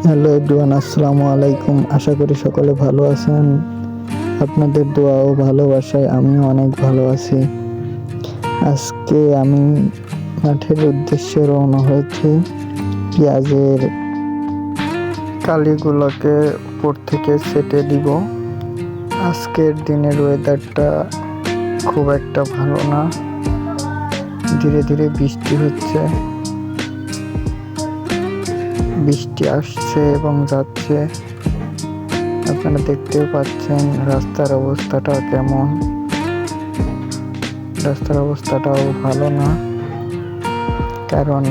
Hello everyone, আসসালামু আলাইকুম। আশা করি সকলে ভালো আছেন। আপনাদের দোয়া ও ভালোবাসায় আমিও অনেক ভালো আছি। আজকে আমি মাঠের উদ্দেশ্যে রওনা হয়েছি। পেঁয়াজের কালিগুলোকে উপর থেকে ছেটে দিব। আজকের দিনের ওয়েদারটা খুব একটা ভালো না, ধীরে ধীরে বৃষ্টি হচ্ছে, বৃষ্টি আসছে এবং যাচ্ছে। আপনারা দেখতেও পাচ্ছেন রাস্তার অবস্থাটা কেমন। রাস্তার অবস্থাটাও ভালো না, কারণ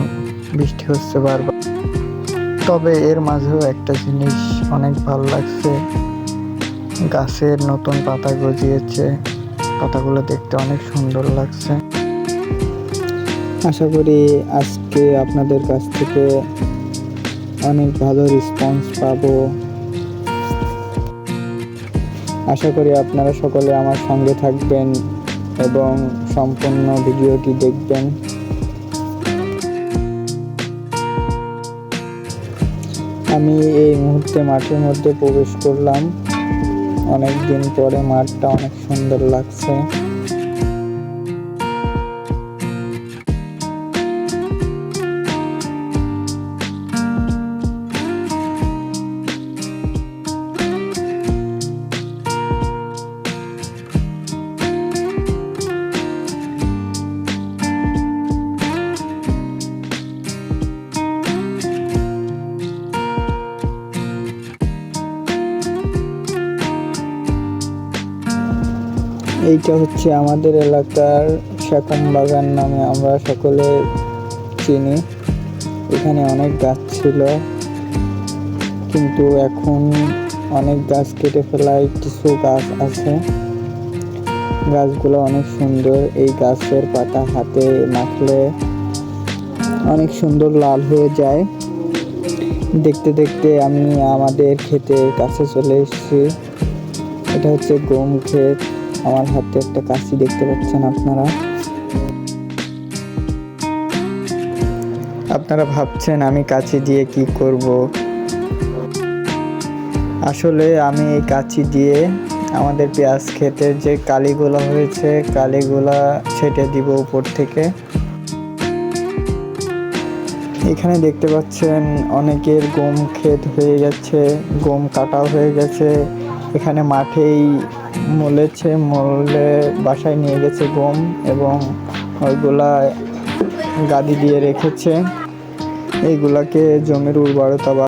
বৃষ্টি হচ্ছে বারবার। তবে এর মাঝেও একটা জিনিস অনেক ভালো লাগছে, গাছের নতুন পাতা গজিয়েছে, পাতাগুলো দেখতে অনেক সুন্দর লাগছে। আশা করি আজকে আপনাদের কাছ থেকে অনেক ভালো রেসপন্স পাবো। আশা করি আপনারা সকলে আমার সঙ্গে থাকবেন এবং সম্পূর্ণ ভিডিওটি দেখবেন। আমি এই মুহূর্তে মাঠের মধ্যে প্রবেশ করলাম। অনেক দিন পরে মাঠটা অনেক সুন্দর লাগছে। এইটা হচ্ছে আমাদের এলাকার সেকম বাগান নামে আমরা সকলে চিনি। এখানে অনেক গাছ ছিল, কিন্তু এখন অনেক গাছ কেটে ফেলায় কিছু গাছ আছে। গাছগুলো অনেক সুন্দর। এই গাছের পাতা হাতে মাখলে অনেক সুন্দর লাল হয়ে যায়। দেখতে দেখতে আমি আমাদের ক্ষেতের কাছে চলে এসেছি। এটা হচ্ছে গম ক্ষেত। আমার হাতে একটা কাঁচি দেখতে পাচ্ছেন আপনারা ভাবছেন আমি কাঁচি দিয়ে কি করব। আসলে আমি এই কাঁচি দিয়ে আমাদের পেঁয়াজ ক্ষেতের যে কালিগুলো হয়েছে, কালিগুলা ছেটে দিব উপর থেকে। এখানে দেখতে পাচ্ছেন অনেকের গম ক্ষেত হয়ে গেছে, গম কাটাও হয়ে গেছে। এখানে মাঠেই মলে বাসায় নিয়ে গেছে গম, এবং ওইগুলা গাদি দিয়ে রেখেছে। এইগুলাকে জমির উর্বরতা